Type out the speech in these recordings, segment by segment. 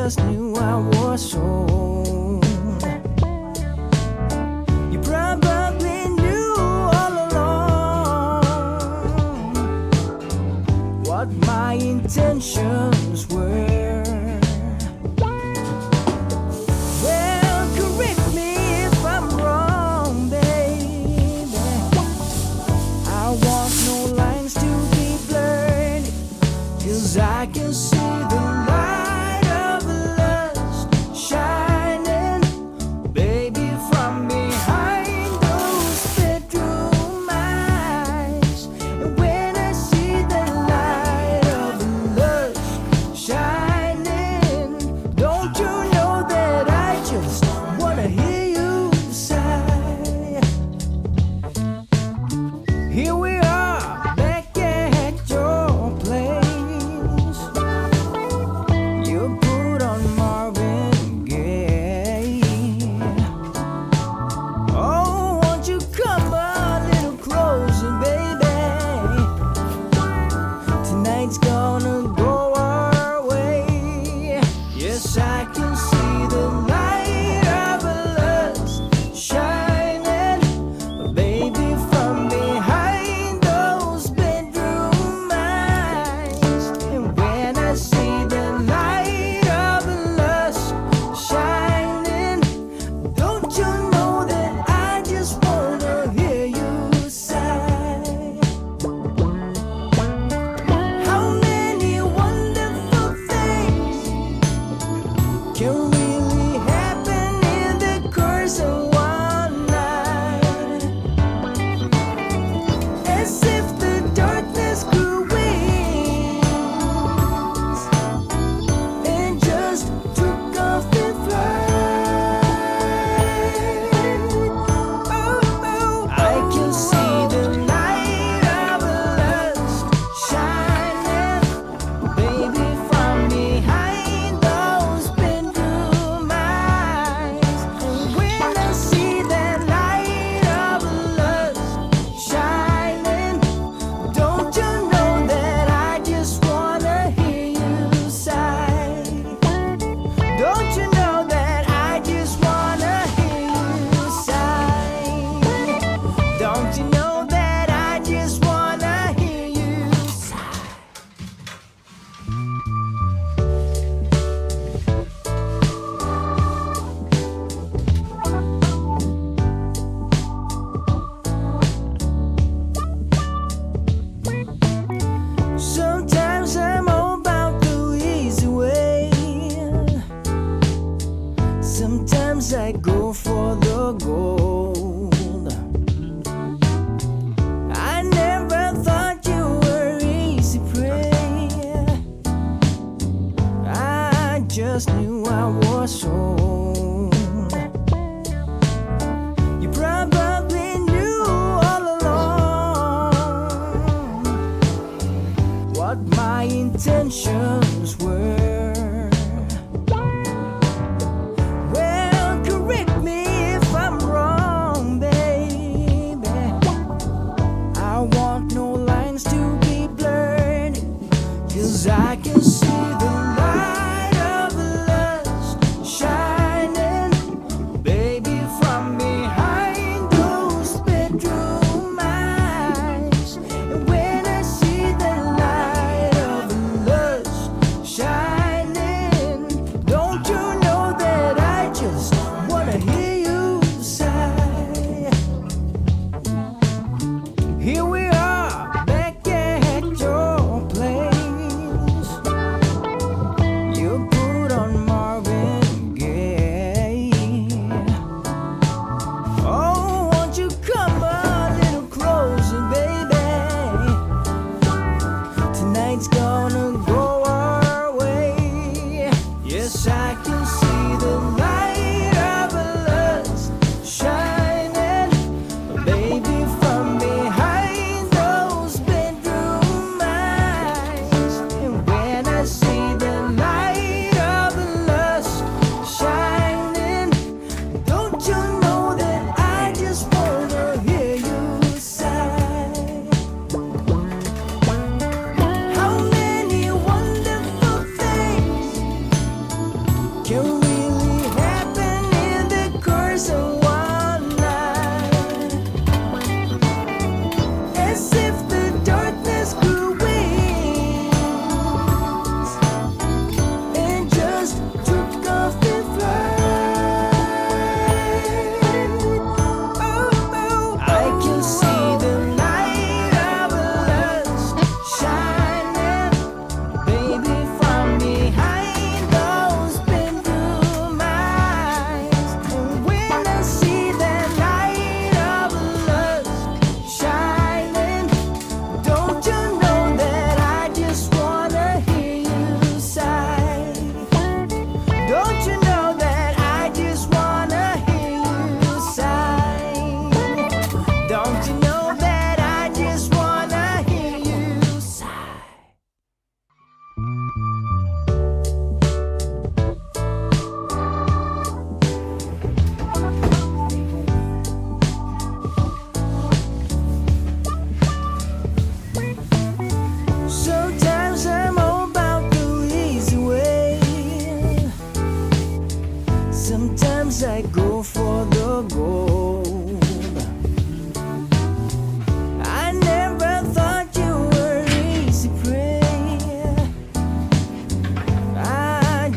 just knew I was sold. You probably knew all along what my intentions were. Well, correct me if I'm wrong, baby. I want no lines to be blurred, 'cause I can see the light of lust shining, baby, from behind those bedroom eyes. And when I see the light of lust shining, don't you know that I just wanna hear you sigh? Here we are, back at your place. You put on Marvin Gaye. Oh, won't you come a little closer, baby? Tonight's gonna go our way. Yes, I can see the light of lust shining, baby, from behind those bedroom eyes. And when I see the light of lust shining, don't you know that I just wanna hear you sigh? How many wonderful things can really happen in the course of one night? As if the darkness grew wings and just took off in flight. Oh, oh, I can see the light of lust shining, baby, from behind those bedroom eyes. And when I see that light of lust shining, don't you know that I just wanna hear you sigh? Don't you know that I just wanna hear you sigh? Don't you know that I just wanna hear you sigh? Sometimes I'm all about the easy way. Sometimes I go for the gold. I never thought you were easy prey. I just knew I was sold. You probably knew all along what my intentions were. Well, correct me if I'm wrong, baby. I want no lines to be blurred, 'cause I can see the light of lust shining, baby, from behind those bedroom eyes. And when I see the light of lust shining, don't you know that I just wanna hear you sigh? Here we are, back at your place.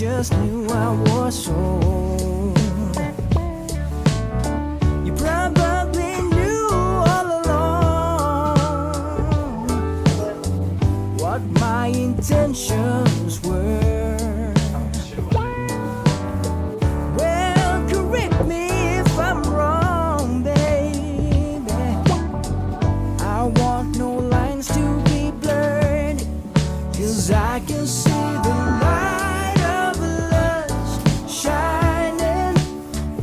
just knew I was sold. You probably knew all along what my intentions were. Well, correct me if I'm wrong, baby. I want no lines to be blurred, 'cause I can see the light of lust shining,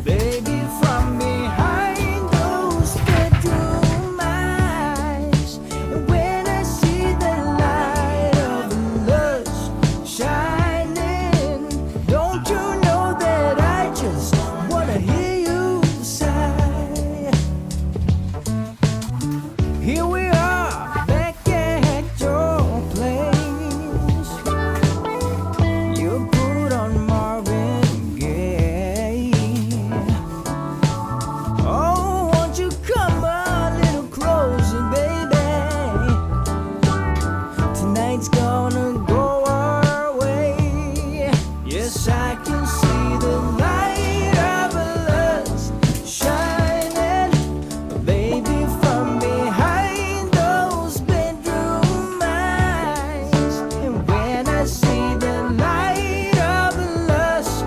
baby, from behind those bedroom eyes. And when I see the light of lust shining, don't you know that I just wanna hear you sigh? Here we are, back at your place. You put on Marvin Gaye. Oh, won't you come a little closer, baby? Tonight's gonna go our way. Yes, I can see the light of lust shining, baby, from behind those bedroom eyes. And when I see the light of lust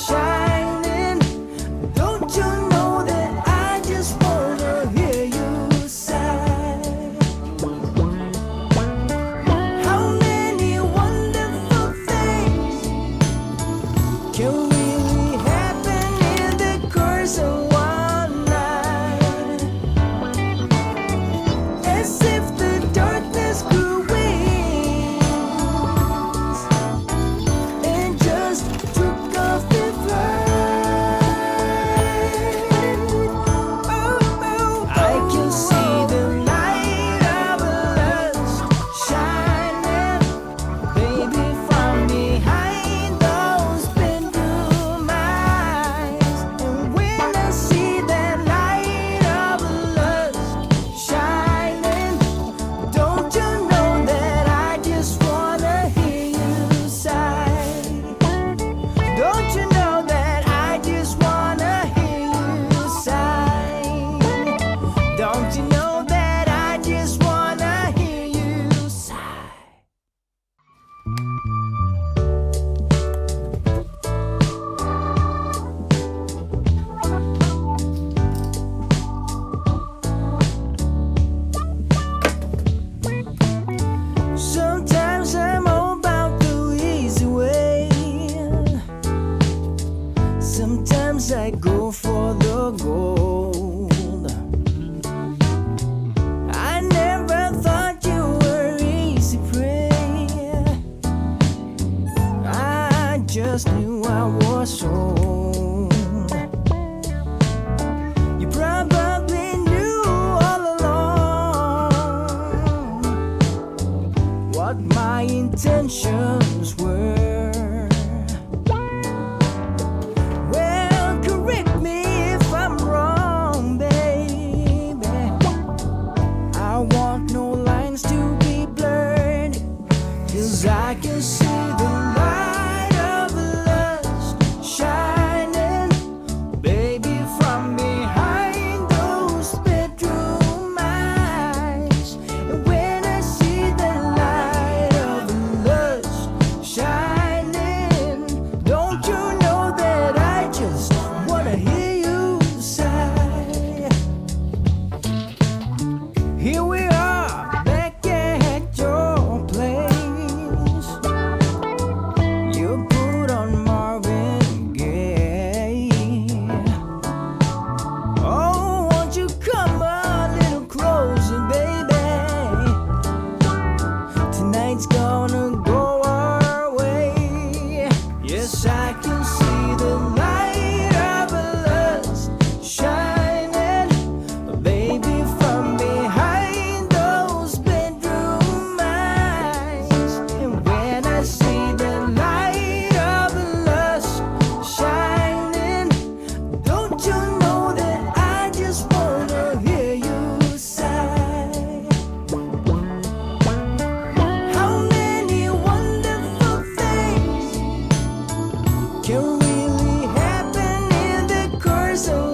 shining, don't you know that I just wanna hear you sigh? How many wonderful things can really happen in the course of one night? As if the darkness grew wings and just took off the flight. Oh, oh, I can see the light of lust shining, baby, from behind those bedroom eyes. And when I see that light of lust shining, don't you know that I just wanna hear you sigh? Don't you know that I just wanna hear you sigh? Don't you know that I just wanna hear you sigh? Sometimes I'm all about the easy way. Sometimes I go for the gold. I never thought you were easy prey. I just knew I was sold. You probably knew all along what my intentions were. Well, correct me if I'm wrong, baby. I want no lines to be blurred, 'cause I can see the light of lust shining, baby, from behind those bedroom eyes. And when I see the light of lust shining, so